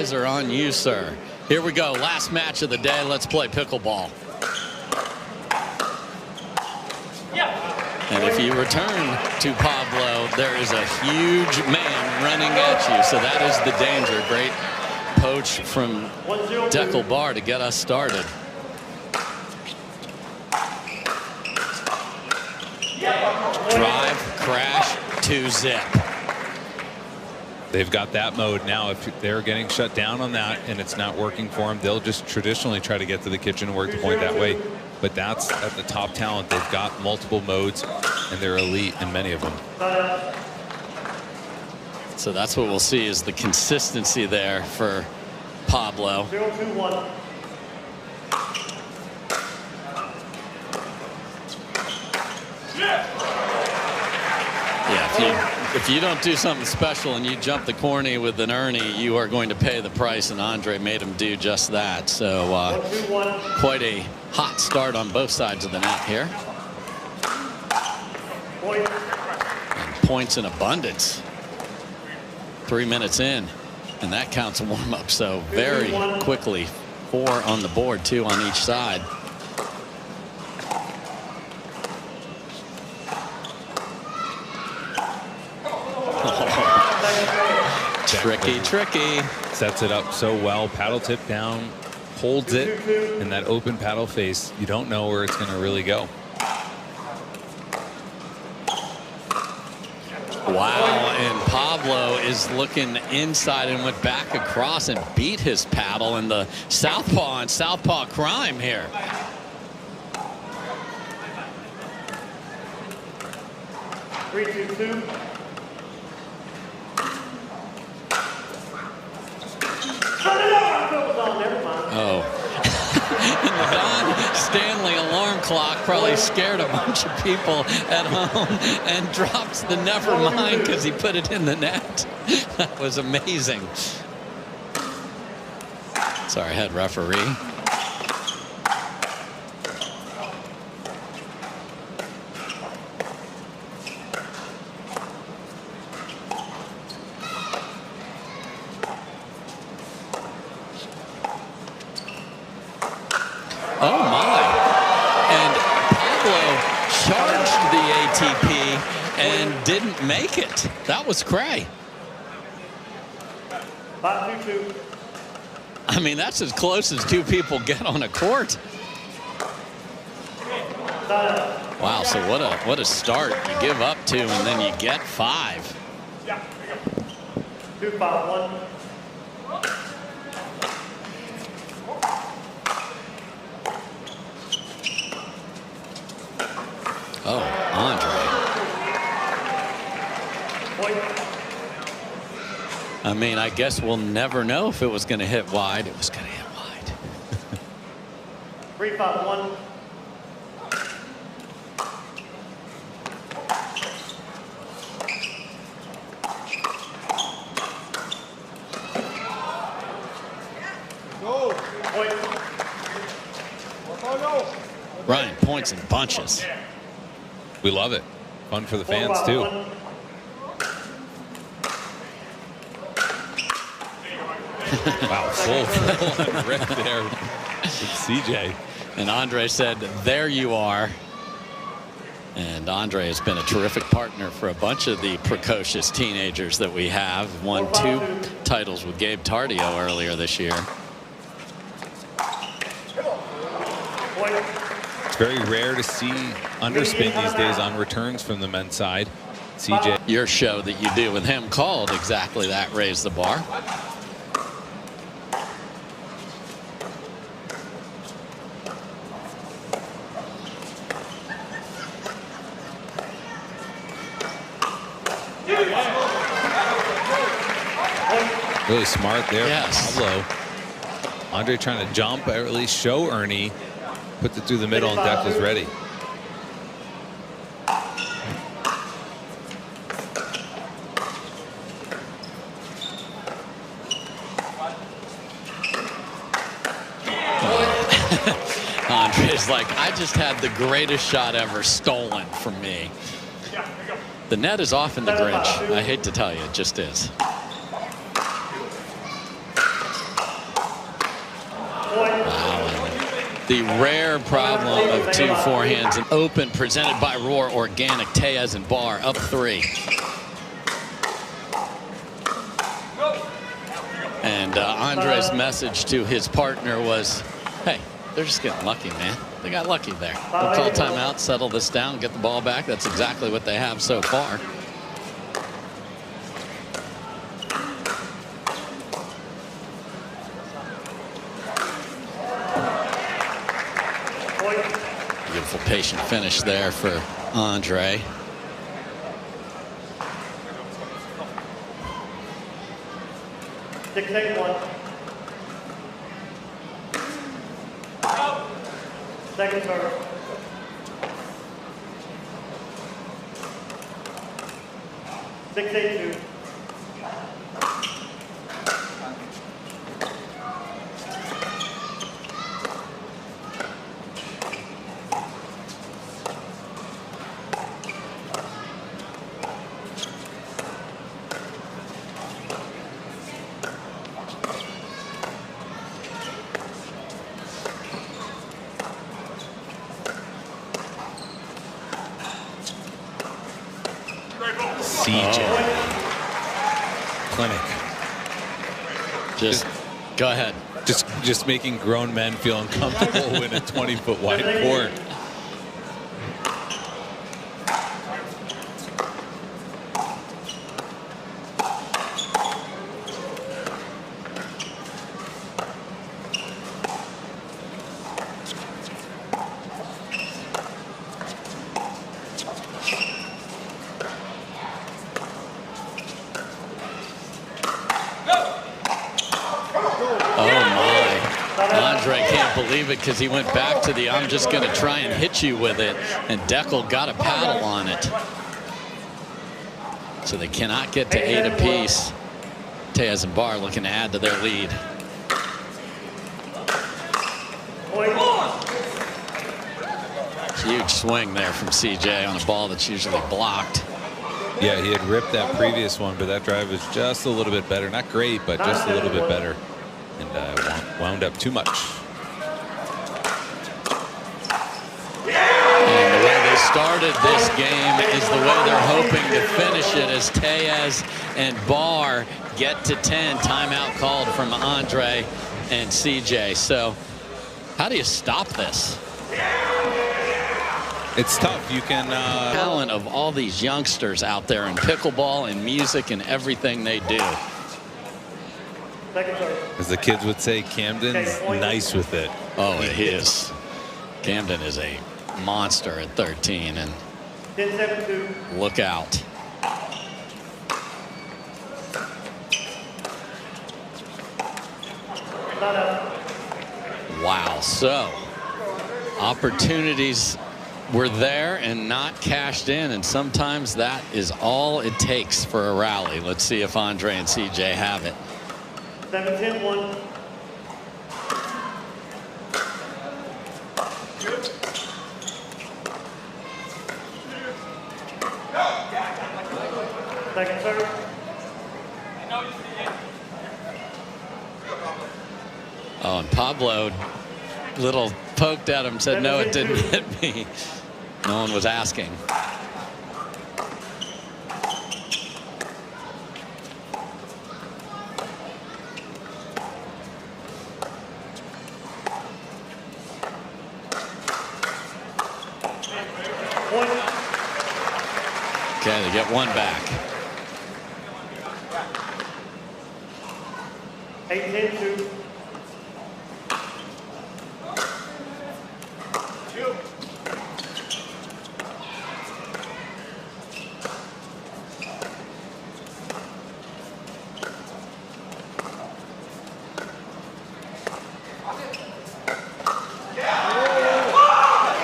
eyes are on you, sir. Here we go. Last match of the day. Let's play pickleball. And if you return to Pablo, there is a huge man running at you. So that is the danger. Great poach from Daescu Bar to get us started. Drive, crash, 2-zip. They've got that mode now. If they're getting shut down on that and it's not working for them, they'll just traditionally try to get to the kitchen and work the point that way. But that's at the top talent. They've got multiple modes and they're elite in many of them. So that's what we'll see is the consistency there for Pablo. 0-2-1. Yeah, if you don't do something special and you jump the corny with an Ernie, you are going to pay the price, and Andre made him do just that. So quite a hot start on both sides of the net here. And points in abundance. 3 minutes in, and that counts a warm-up. So very quickly, 4 on the board, 2 on each side. Tricky, tricky. Sets it up so well. Paddle tip down, holds it in that open paddle face. You don't know where it's going to really go. Wow, and Pablo is looking inside and went back across and beat his paddle in the southpaw and southpaw crime here. Three, two, two. Oh. And the Don Stanley alarm clock probably scared a bunch of people at home and dropped the never mind because he put it in the net. That was amazing. Sorry, head referee. Oh my. And Pablo charged the ATP and didn't make it. That was cray. 5-2-2. I mean, that's as close as 2 people get on a court. Wow, so what a start. You give up 2 and then you get 5. 2-5-1. Oh, Andre. I mean, I guess we'll never know if it was going to hit wide. It was going to hit wide. 3-5-1. Ryan, points in bunches. We love it. Fun for the fans, too. Wow, full on red there with CJ. And Andre said, there you are. And Andre has been a terrific partner for a bunch of the precocious teenagers that we have. Won 2 titles with Gabe Tardio earlier this year. It's very rare to see underspin these days on returns from the men's side. CJ. Your show that you do with him called exactly that, Raise the Bar. Really smart there, yes. Pablo. Andre trying to jump, or at least show Ernie. Puts it through the middle, and Deck was ready. Andre's like, I just had the greatest shot ever stolen from me. The net is often the Grinch. I hate to tell you, it just is. The rare problem of 2 forehands and open, presented by Roar Organic. Tez and Bar up 3. And Andre's message to his partner was, hey, they're just getting lucky, man. They got lucky there. They'll call timeout, settle this down, get the ball back. That's exactly what they have so far. Beautiful patient finish there for Andre. Second serve. Six, 8, 2. Clinic. Just go ahead. Just making grown men feel uncomfortable in a 20-foot wide court. Because he went back to the I'm just going to try and hit you with it, and Daescu got a paddle on it. So they cannot get to 8 apiece. Tez and Bar looking to add to their lead. Huge swing there from CJ on a ball that's usually blocked. Yeah, he had ripped that previous one, but that drive was just a little bit better. Not great, but just a little bit better. And wound up too much. Started this game is the way they're hoping to finish it as Tez and Bar get to 10. Timeout called from Andre and CJ. So how do you stop this? It's tough. You can talent of all these youngsters out there in pickleball and music and everything they do. As the kids would say, Camden's nice with it. Oh, he is. Camden is a monster at 13, and look out. Wow. So opportunities were there and not cashed in, and sometimes that is all it takes for a rally. Let's see if Andre and CJ have it. 7-10-1. Second serve. Oh, and Pablo little poked at him, said, no, it didn't hit me. No one was asking. Okay, they get one back. 8-10-2.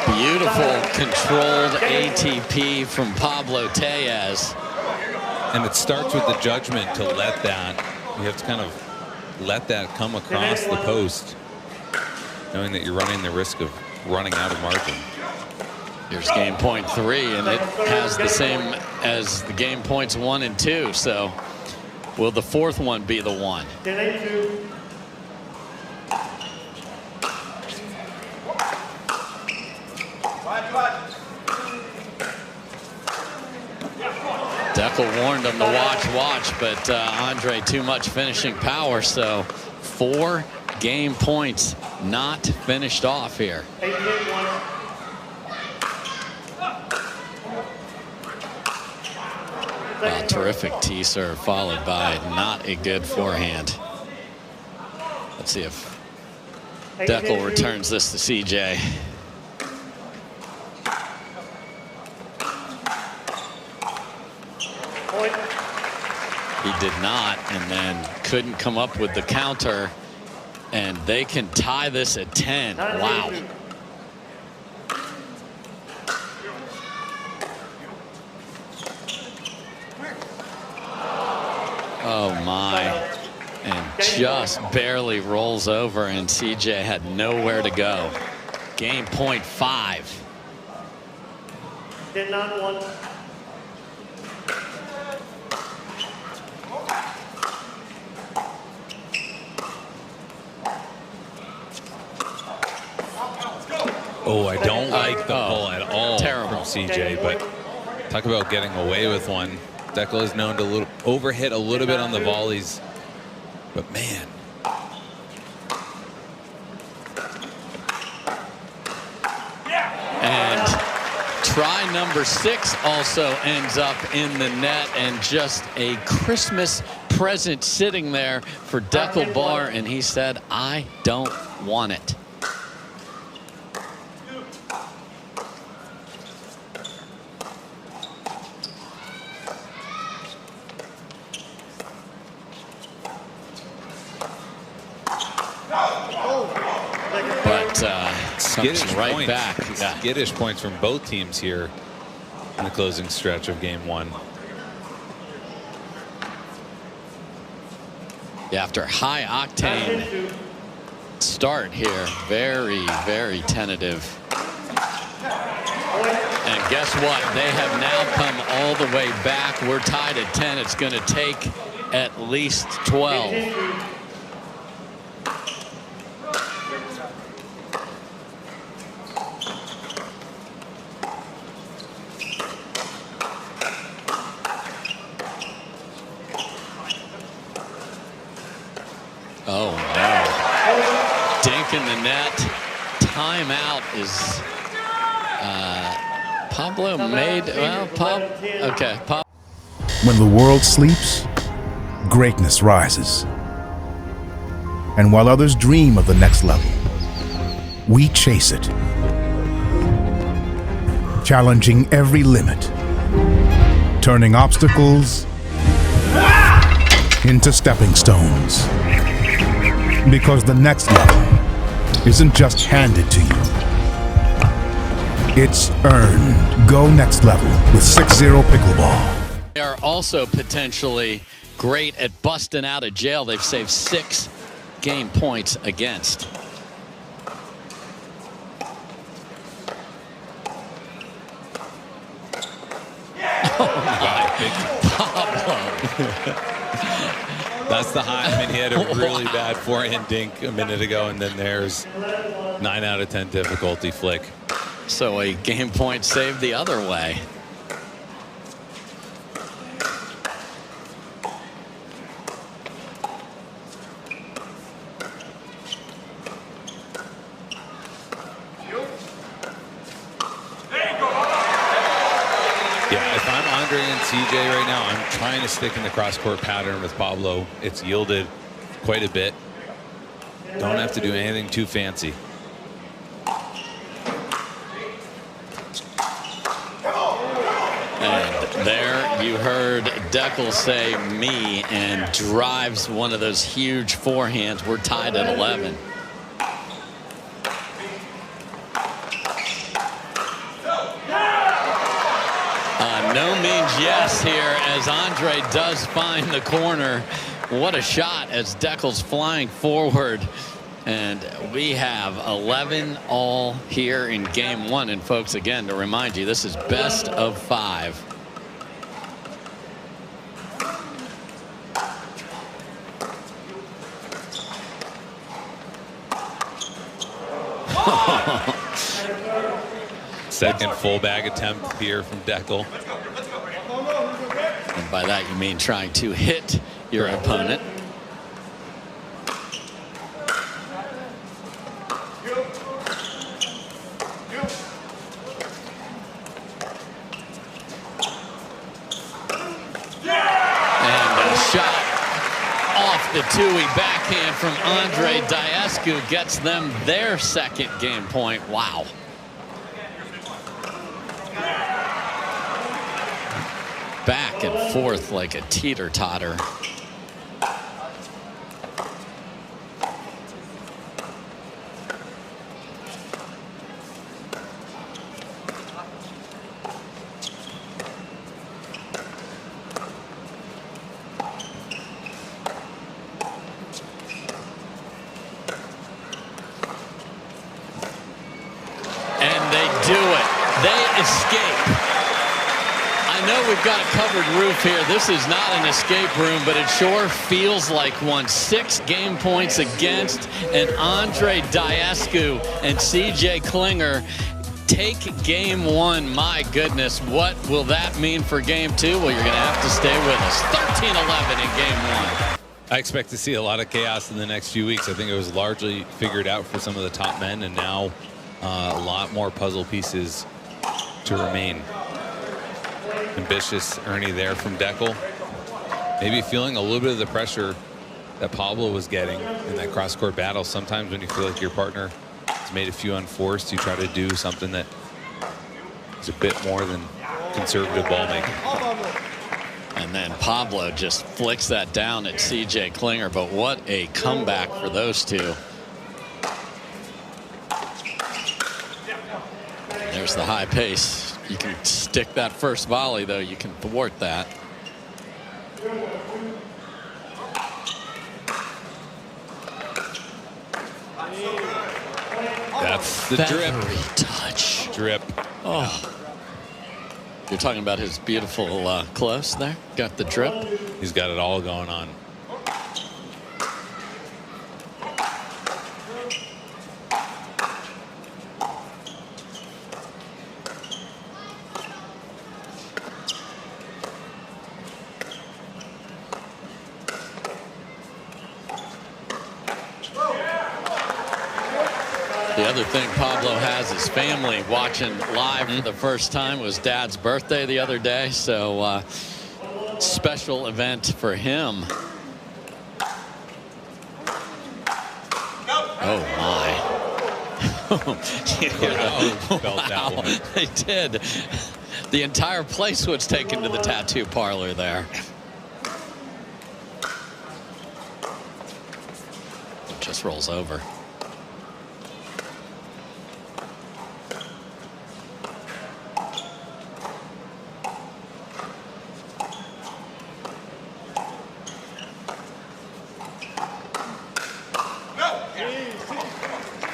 Beautiful controlled ATP from Pablo Tellez. And it starts with the judgment to let that, you have to kind of let that come across the post, knowing that you're running the risk of running out of margin. Here's game point 3, and it has the same as the game points 1 and 2. So will the fourth one be the one? 10-8-2. Deckel warned him to watch, but Andre too much finishing power, so 4 game points not finished off here. 18-1. Terrific tee serve followed by not a good forehand. Let's see if Deckel returns this to CJ. Point. He did not, and then couldn't come up with the counter, and they can tie this at 10. Wow. Oh my, and just barely rolls over, and CJ had nowhere to go. Game point 5. 10-1. Oh, I don't like the pull at all terrible from CJ, but talk about getting away with one. Deckel is known to overhit a little bit on the volleys, but man. And try number 6 also ends up in the net, and just a Christmas present sitting there for Deckel Bar, and he said, I don't want it. Skittish right points. back. Yeah. Skittish points from both teams here in the closing stretch of game 1. Yeah, after high octane start here, very, very tentative. And guess what? They have now come all the way back. We're tied at 10. It's going to take at least 12. Oh, no. Dink in the net. Timeout is Pablo made. Well, okay. When the world sleeps, greatness rises. And while others dream of the next level, we chase it. Challenging every limit. Turning obstacles into stepping stones. Because the next level isn't just handed to you. It's earned. Go next level with 6-0 Pickleball. They are also potentially great at busting out of jail. They've saved 6 game points against. Oh my, Pablo. That's the Hyman. He had a really bad forehand dink a minute ago, and then there's 9 out of 10 difficulty flick. So a game point saved the other way. Yeah, if I'm Andre and CJ right now, I'm trying to stick in the cross-court pattern with Pablo. It's yielded quite a bit. Don't have to do anything too fancy. And there you heard Deckel say me and drives one of those huge forehands. We're tied at 11. No means yes here as Andre does find the corner. What a shot as Deckel's flying forward. And we have 11 all here in game 1. And folks, again, to remind you, this is best of 5. Second full bag attempt here from Deckel. And And by that you mean trying to hit your opponent. The two-way backhand from Andre Daescu gets them their second game point. Wow. Back and forth like a teeter-totter. We've got a covered roof here. This is not an escape room, but it sure feels like one. 6 game points against, and Andre Daescu and CJ Klinger take game 1. My goodness, what will that mean for game 2? Well, you're going to have to stay with us. 13-11 in game 1. I expect to see a lot of chaos in the next few weeks. I think it was largely figured out for some of the top men, and now a lot more puzzle pieces to remain. Ambitious Ernie there from Deckel. Maybe feeling a little bit of the pressure that Pablo was getting in that cross-court battle. Sometimes when you feel like your partner has made a few unforced, you try to do something that is a bit more than conservative ball making. And then Pablo just flicks that down at CJ Klinger. But what a comeback for those two. There's the high pace. You can stick that first volley, though. You can thwart that. That's the drip. Touch. Drip. Oh. You're talking about his beautiful close there? Got the drip? He's got it all going on. The other thing Pablo has is family watching live for the first time. It was Dad's birthday the other day, so special event for him. Oh my. You hear that? Wow, they did. The entire place was taken to the tattoo parlor there. It just rolls over.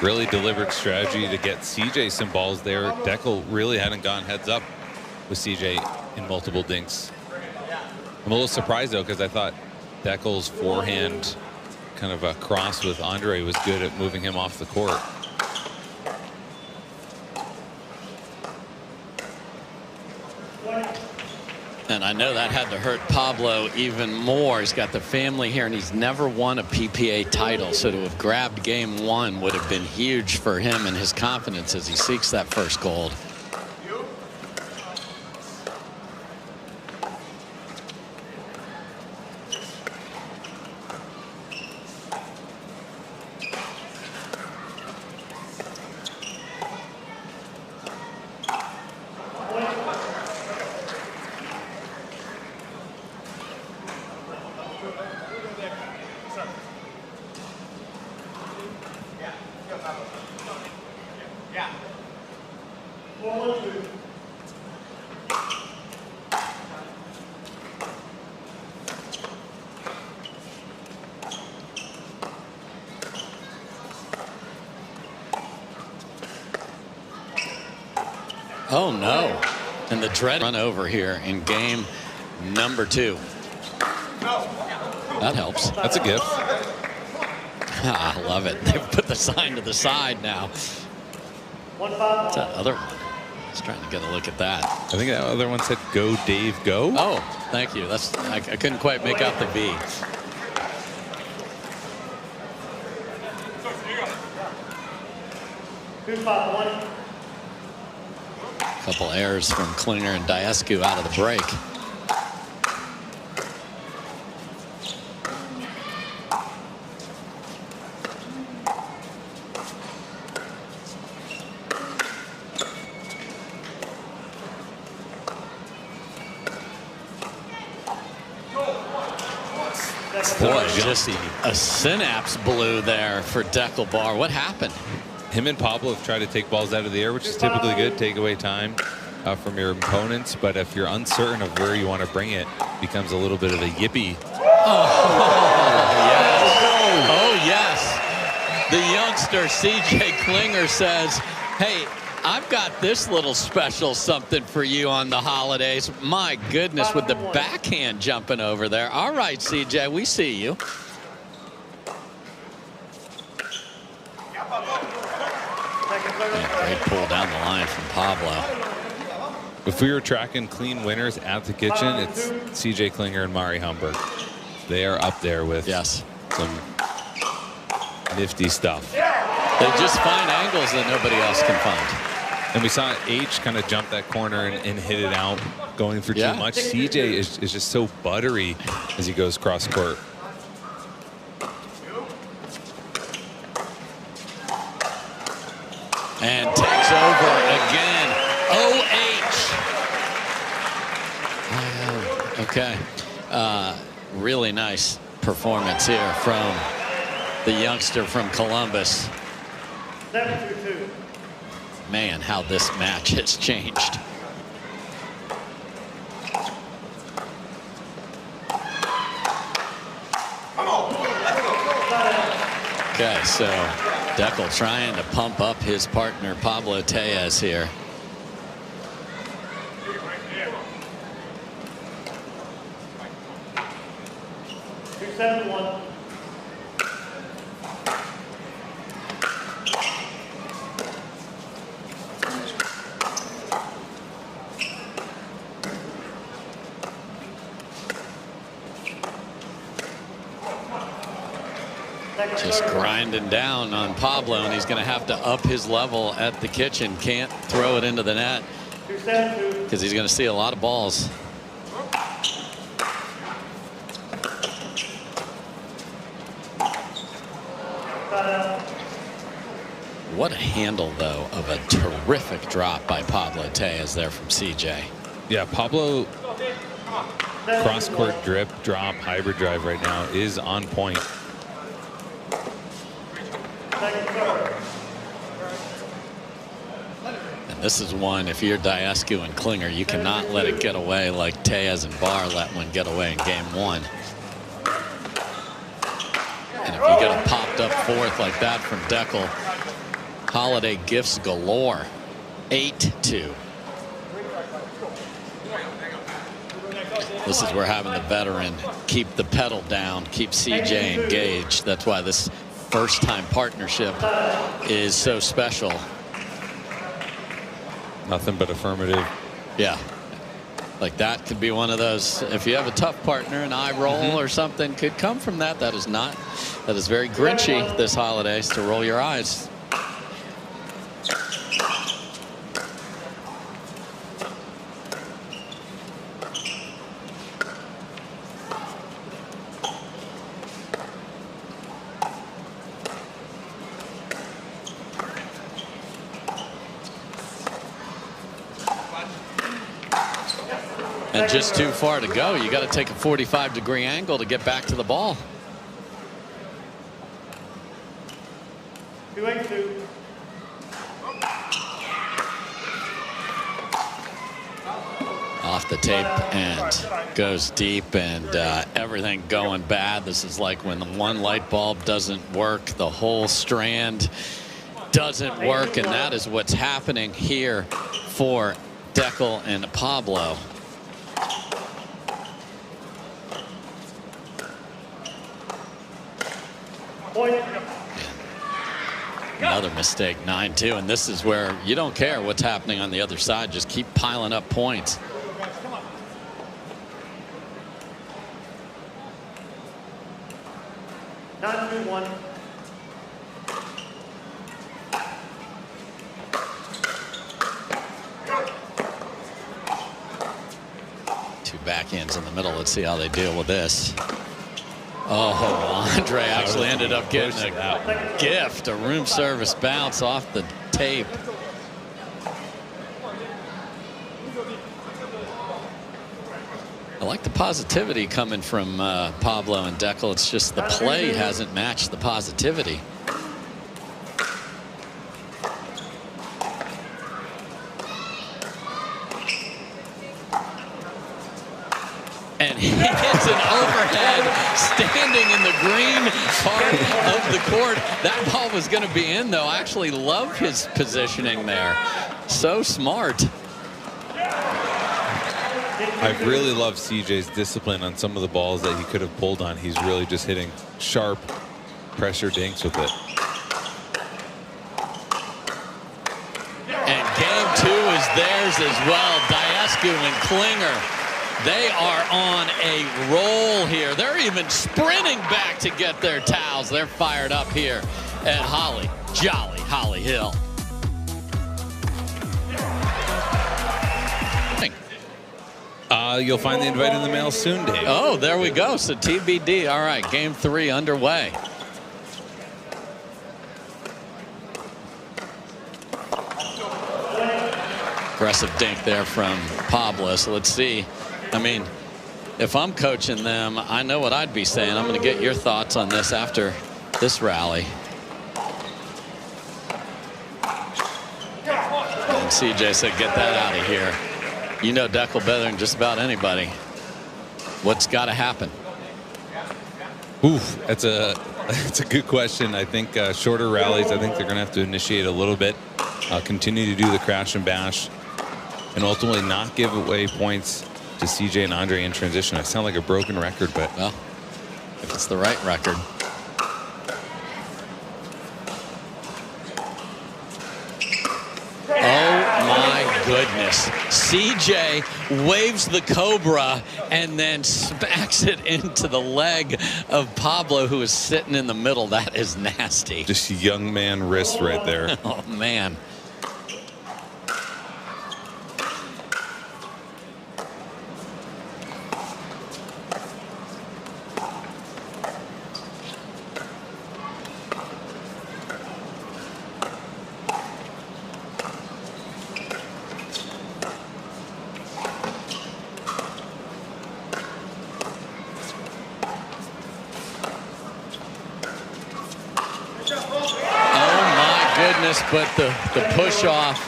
Really deliberate strategy to get CJ some balls there. Deckel really hadn't gone heads up with CJ in multiple dinks. I'm a little surprised though, because I thought Deckel's forehand kind of a cross with Andre was good at moving him off the court. And I know that had to hurt Pablo even more. He's got the family here, and he's never won a PPA title. So to have grabbed game 1 would have been huge for him and his confidence as he seeks that first gold. Oh no, and the dread run over here in game number 2. That helps. That's a gift. I love it. They've put the sign to the side now. One foul. What's that other one? was trying to get a look at that. I think that other one said "Go Dave, go." Oh, thank you. That's I couldn't quite make out the V. Couple errors from Klinger and Daescu out of the break. Boy, just a synapse blew there for Daescu Bar. What happened? Him and Pablo have tried to take balls out of the air, which is typically good, take away time from your opponents. But if you're uncertain of where you want to bring it, it becomes a little bit of a yippee. Oh, yes. The youngster, C.J. Klinger, says, hey, I've got this little special something for you on the holidays. My goodness, with the backhand jumping over there. All right, C.J., we see you. Yeah, great pull down the line from Pablo. If we were tracking clean winners at the kitchen, it's C.J. Klinger and Mari Humberg. They are up there with some nifty stuff. They just find angles that nobody else can find. And we saw H kind of jump that corner and hit it out, going for too much. CJ is just so buttery as he goes cross court. And takes over again. OH. Okay. Really nice performance here from the youngster from Columbus. 7-2. Man, how this match has changed. Okay, so Daescu trying to pump up his partner Pablo Tellez here. Just grinding down on Pablo, and he's going to have to up his level at the kitchen. Can't throw it into the net because he's going to see a lot of balls. What a handle, though, of a terrific drop by Pablo Tellez there from CJ. Yeah, Pablo cross-court drip, drop, hybrid drive right now is on point. And this is one, if you're Daescu and Klinger, you cannot let it get away like Tez and Bar let one get away in game one. And if you get a popped up fourth like that from Daescu, holiday gifts galore. 8-2. This is where having the veteran keep the pedal down, keep CJ engaged. That's why this first-time partnership is so special. Nothing but affirmative. Yeah. Like that could be one of those, if you have a tough partner, an eye roll or something could come from that. That is very Grinchy this holidays to roll your eyes. And just too far to go. You got to take a 45-degree angle to get back to the ball. 2-8-2. Off the tape and goes deep, and everything going bad. This is like when the one light bulb doesn't work, the whole strand doesn't work, and that is what's happening here for Daescu and Pablo. Another mistake, 9-2, and this is where you don't care what's happening on the other side. Just keep piling up points. One. Two backhands in the middle. Let's see how they deal with this. Oh, Andre actually ended up getting a gift, a room service bounce off the tape. I like the positivity coming from Pablo and Deckel. It's just the play hasn't matched the positivity. And he hits an overhead standing in the green part of the court. That ball was going to be in, though. I actually love his positioning there. So smart. I really love CJ's discipline on some of the balls that he could have pulled on. He's really just hitting sharp pressure dinks with it. And game 2 is theirs as well. Daescu and Klinger. They are on a roll here. They're even sprinting back to get their towels. They're fired up here at Jolly Holly Hill. You'll find the invite in the mail soon, Dave. Oh, there we go. So TBD. All right, game 3 underway. Aggressive dink there from Pablo. So let's see. I mean, if I'm coaching them, I know what I'd be saying. I'm going to get your thoughts on this after this rally. And CJ said, get that out of here. You know Deckel better than just about anybody. What's got to happen? Oof, that's a good question. I think shorter rallies, I think they're going to have to initiate a little bit, continue to do the crash and bash, and ultimately not give away points to CJ and Andre in transition. I sound like a broken record, but well, if it's the right record. Oh my goodness. CJ waves the Cobra and then smacks it into the leg of Pablo, who is sitting in the middle. That is nasty. Just young man wrist right there. Oh man. But the push off,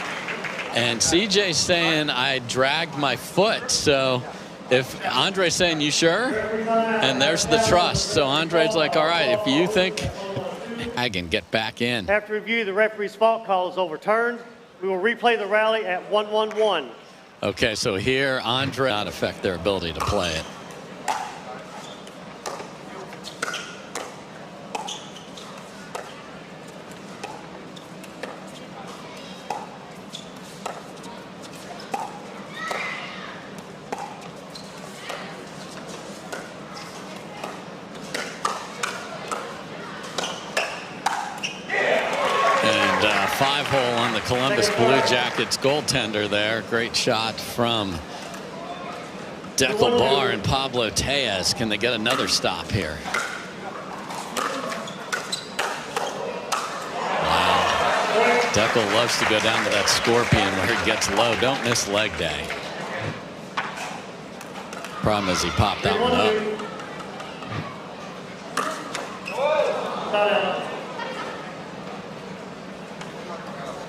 and CJ's saying I dragged my foot. So if Andre's saying, you sure? And there's the trust. So Andre's like, all right, if you think I can get back in. After review, the referee's fault call is overturned. We will replay the rally at 1-1-1. Okay, so here Andre not affect their ability to play it. Five-hole on the Columbus Blue Jackets goaltender there. Great shot from Tez Bar and Pablo Tellez. Can they get another stop here? Wow. Deckel loves to go down to that scorpion where he gets low. Don't miss leg day. Problem is he popped that one up.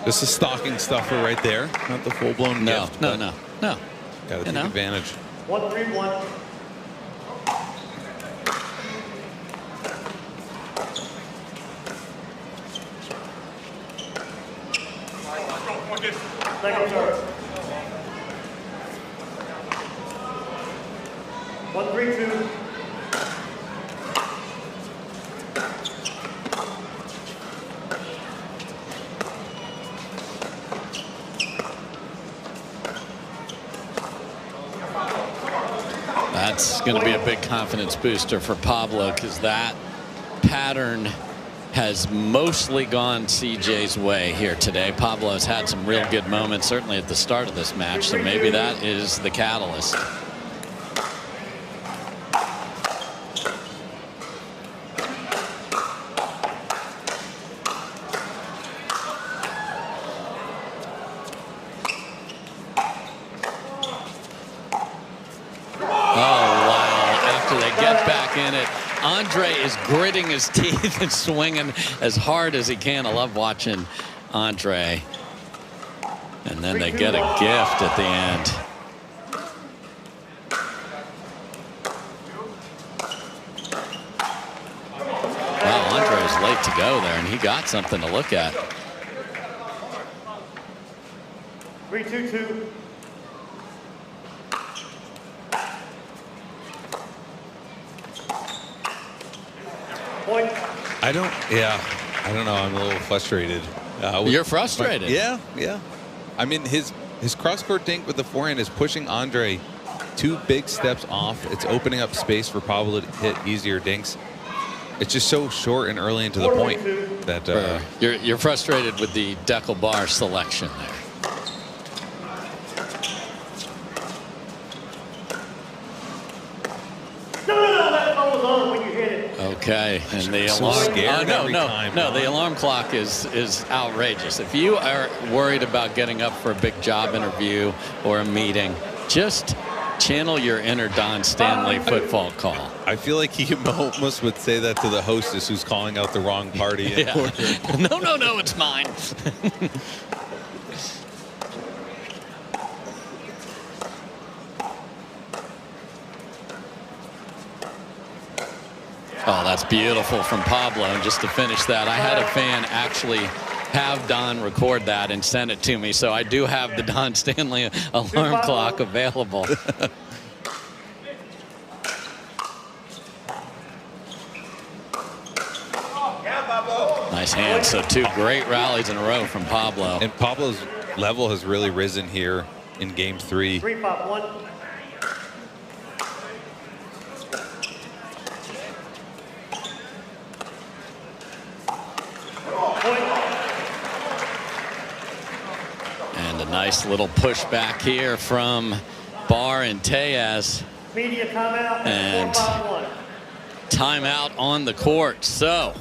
This is stocking stuffer right there, not the full-blown gift. No. Got to take advantage. 1-3-1. Second serve. 1-3-2. that's going to be a big confidence booster for Pablo, because that pattern has mostly gone CJ's way here today. Pablo has had some real good moments, certainly at the start of this match, so maybe that is the catalyst. Andre is gritting his teeth and swinging as hard as he can. I love watching Andre. And then they get a gift at the end. Wow, Andre was late to go there, and he got something to look at. 3-2-2. I don't know. I'm a little frustrated. You're frustrated. Yeah. I mean, his cross-court dink with the forehand is pushing Andre 2 big steps off. It's opening up space for Pablo to hit easier dinks. It's just so short and early into the point that you're frustrated with the Daescu Bar selection there. Okay, and the alarm. The alarm clock is outrageous. If you are worried about getting up for a big job interview or a meeting, just channel your inner Don Stanley football call. I feel like he almost would say that to the hostess who's calling out the wrong party. Yeah. No, it's mine. Oh, that's beautiful from Pablo. And just to finish that, I had a fan actually have Don record that and send it to me. So I do have the Don Stanley alarm clock available. Nice hand. So 2 great rallies in a row from Pablo. And Pablo's level has really risen here in game 3. 3-5-1. And a nice little pushback here from Bar and Tellez. Media timeout. And timeout on the court. So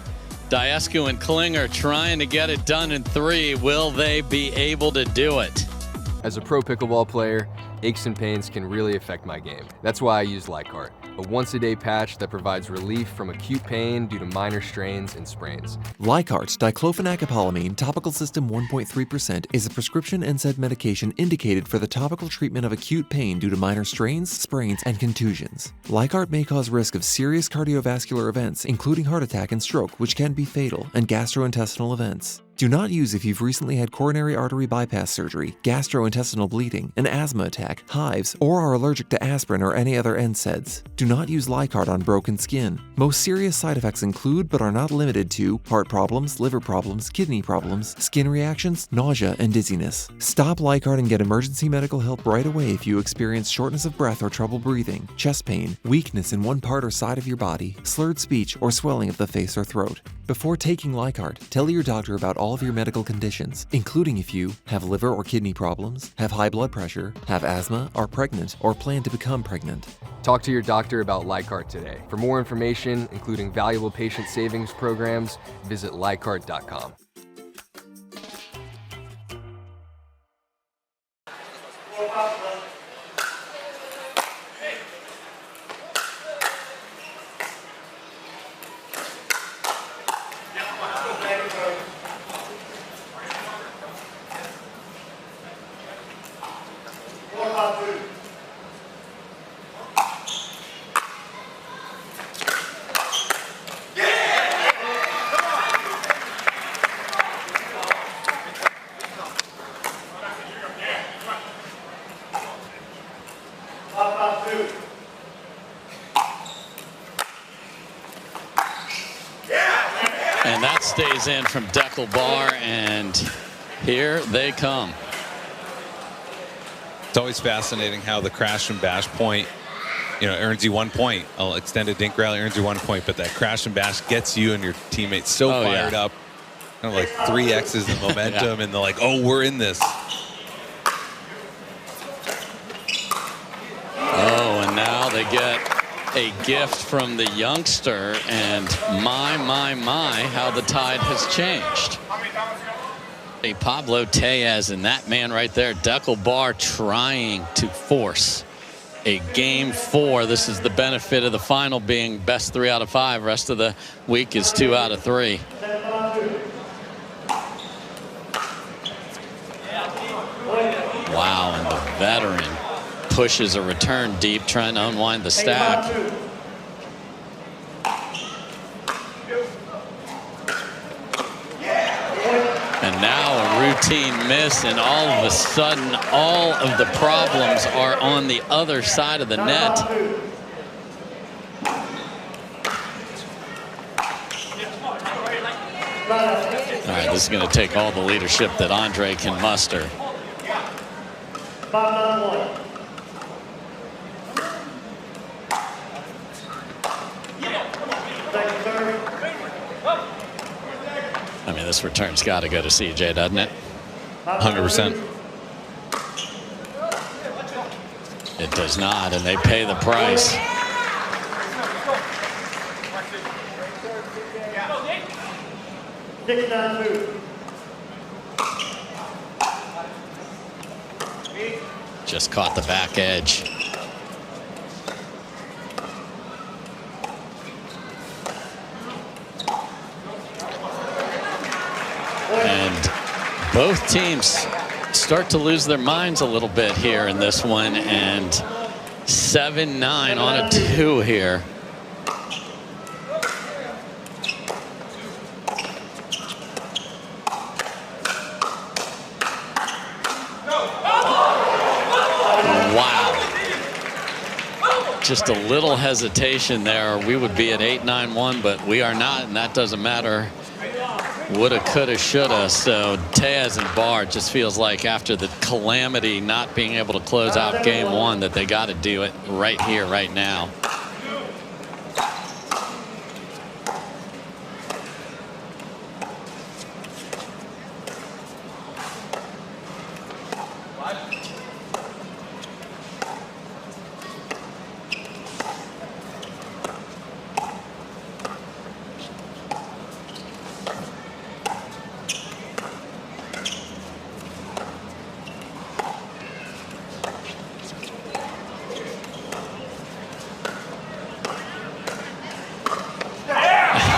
Daescu and Klinger trying to get it done in 3. Will they be able to do it? As a pro pickleball player, aches and pains can really affect my game. That's why I use Lycart, a once-a-day patch that provides relief from acute pain due to minor strains and sprains. Lycart's diclofenac topical system 1.3% is a prescription NSAID medication indicated for the topical treatment of acute pain due to minor strains, sprains, and contusions. Lycart may cause risk of serious cardiovascular events, including heart attack and stroke, which can be fatal, and gastrointestinal events. Do not use if you've recently had coronary artery bypass surgery, gastrointestinal bleeding, an asthma attack, hives, or are allergic to aspirin or any other NSAIDs. Do not use Lycart on broken skin. Most serious side effects include, but are not limited to, heart problems, liver problems, kidney problems, skin reactions, nausea, and dizziness. Stop Lycart and get emergency medical help right away if you experience shortness of breath or trouble breathing, chest pain, weakness in one part or side of your body, slurred speech, or swelling of the face or throat. Before taking Lycart, tell your doctor about all of your medical conditions, including if you have liver or kidney problems, have high blood pressure, have asthma, are pregnant, or plan to become pregnant. Talk to your doctor about Lycart today. For more information, including valuable patient savings programs, visit Lycart.com. And that stays in from Daescu Bar, and here they come. It's always fascinating how the crash and bash point earns you 1 point. Extended dink rally earns you 1 point, but that crash and bash gets you and your teammates so fired up. Kind of like 3X's the momentum, and they're like, oh, we're in this. Oh, and now they get a gift from the youngster, and my, how the tide has changed. A Pablo Tellez, and that man right there, Daescu Bar, trying to force a game 4. This is the benefit of the final being best 3 out of 5. Rest of the week is 2 out of 3. Wow, and the veteran pushes a return deep, trying to unwind the stack. And now a routine miss, and all of a sudden, all of the problems are on the other side of the net. All right, this is going to take all the leadership that Andre can muster. 5-9-1. I mean, this return's got to go to CJ, doesn't it? 100%. It does not, and they pay the price. Just caught the back edge. And both teams start to lose their minds a little bit here in this one, and 7-9 on a 2 here. Wow. Just a little hesitation there. We would be at 8-9-1, but we are not, and that doesn't matter. Woulda, coulda, shoulda. So Tez and Bar just feels like after the calamity not being able to close out game 1 that they got to do it right here, right now.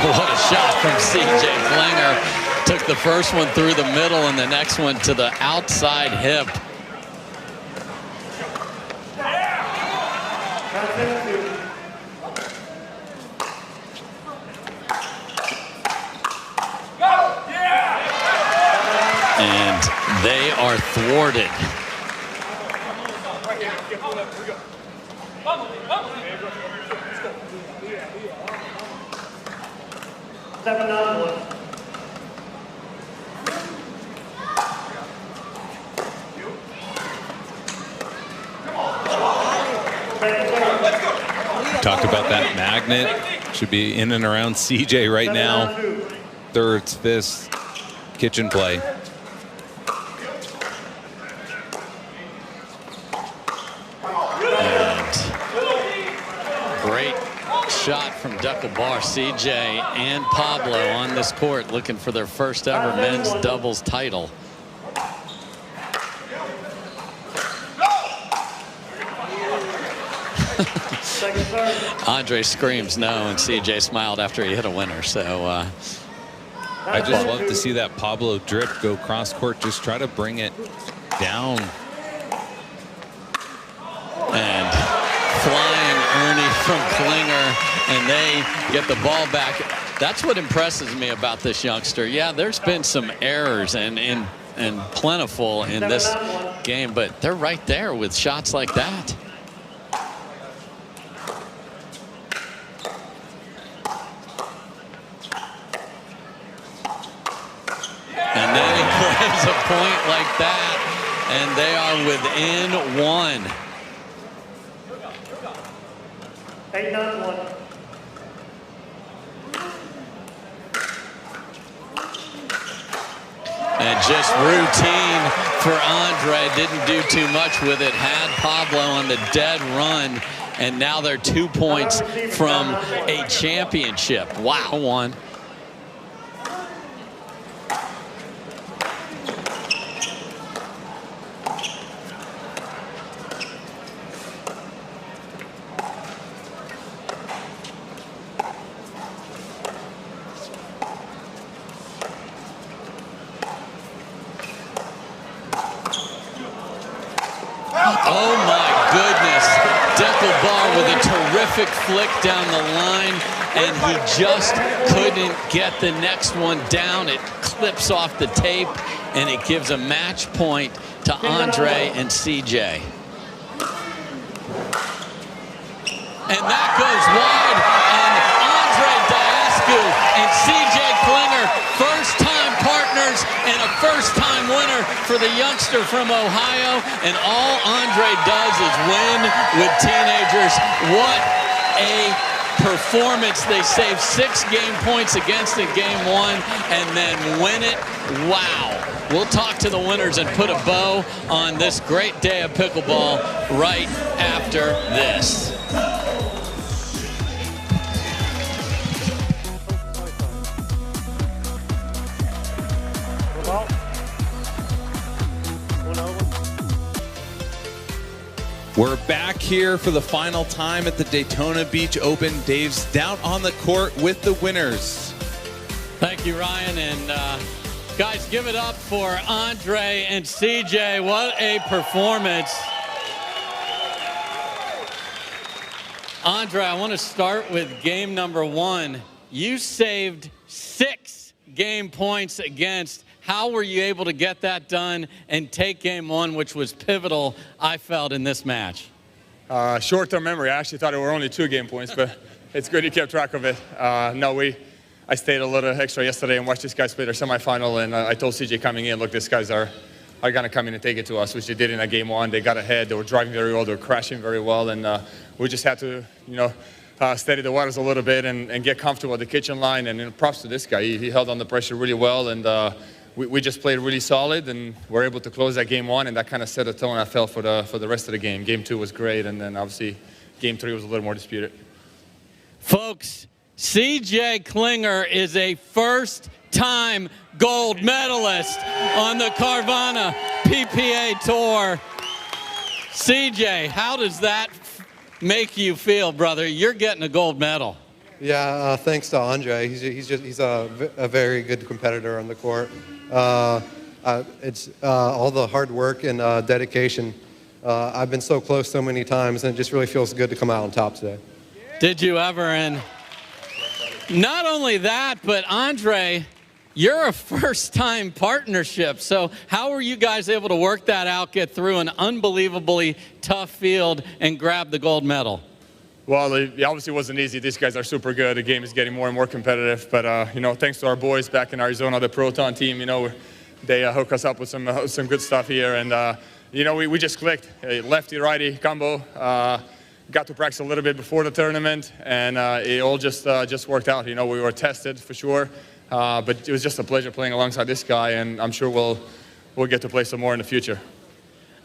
What a shot from CJ Klinger. Took the first one through the middle and the next one to the outside hip. And they are thwarted. Talked about that magnet. Should be in and around CJ right now. Thirds, fists, kitchen play. And great shot from Daescu Bar. CJ and Pablo on this court looking for their first ever men's doubles title. Andre screams no, and CJ smiled after he hit a winner. So I just love to see that Pablo drip go cross court. Just try to bring it down. And flying Ernie from Klinger, and they get the ball back. That's what impresses me about this youngster. Yeah, there's been some errors and plentiful in this game, but they're right there with shots like that. And then he plays a point like that, and they are within 1. 8-9-1. And just routine for Andre. Didn't do too much with it. Had Pablo on the dead run. And now they're 2 points from a championship. Wow. One. Oh my goodness. Bar with a terrific flick down the line, and he just couldn't get the next one down. It clips off the tape, and it gives a match point to Andre and CJ. And that goes wide, and Andre Daescu and CJ Klinger, first-time partners and a first-time winner for the youngster from Ohio. And all Andre does is win with teenagers. What a performance. They saved 6 game points against in game 1 and then win it. Wow. We'll talk to the winners and put a bow on this great day of pickleball right after this. We're back here for the final time at the Daytona Beach Open. Dave's down on the court with the winners. Thank you, Ryan. And guys, give it up for Andre and CJ. What a performance. Andre, I want to start with game number 1. You saved 6 game points against. How were you able to get that done and take game 1, which was pivotal, I felt, in this match? Short-term memory. I actually thought it were only 2 game points, but it's good you kept track of it. I stayed a little extra yesterday and watched these guys play their semifinal, and I told CJ coming in, look, these guys are going to come in and take it to us, which they did in that game 1. They got ahead. They were driving very well. They were crashing very well, and we just had to, steady the waters a little bit and get comfortable at the kitchen line. And props to this guy. He held on the pressure really well, and we just played really solid, and we're able to close that game 1, and that kind of set a tone, I felt, for the rest of the game. Game 2 was great, and then obviously game 3 was a little more disputed. Folks, CJ Klinger is a first-time gold medalist on the Carvana PPA Tour. CJ, how does that make you feel, brother? You're getting a gold medal. Yeah, thanks to Andre. He's a very good competitor on the court. It's all the hard work and dedication. I've been so close so many times, and it just really feels good to come out on top today. Did you ever? And not only that, but Andre, you're a first-time partnership. So how were you guys able to work that out, get through an unbelievably tough field, and grab the gold medal? Well, it obviously wasn't easy. These guys are super good. The game is getting more and more competitive. But, thanks to our boys back in Arizona, the Proton team, they hook us up with some good stuff here. And, we just clicked. Lefty-righty combo. Got to practice a little bit before the tournament. And it all just worked out. We were tested for sure. But it was just a pleasure playing alongside this guy. And I'm sure we'll get to play some more in the future.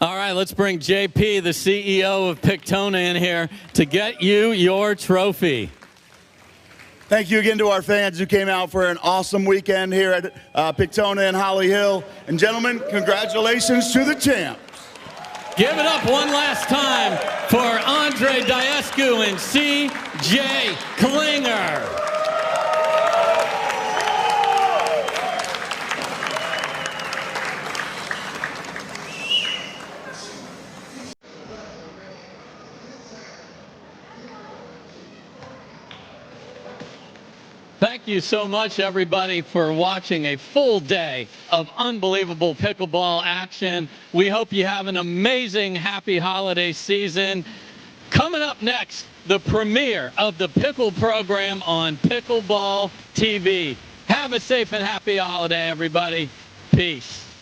All right, let's bring JP, the CEO of Daytona, in here to get you your trophy. Thank you again to our fans who came out for an awesome weekend here at Daytona in Holly Hill. And gentlemen, congratulations to the champs. Give it up one last time for Andre Daescu and CJ Klinger. Thank you so much, everybody, for watching a full day of unbelievable pickleball action. We hope you have an amazing, happy holiday season. Coming up next, the premiere of the Pickle program on Pickleball TV. Have a safe and happy holiday, everybody. Peace.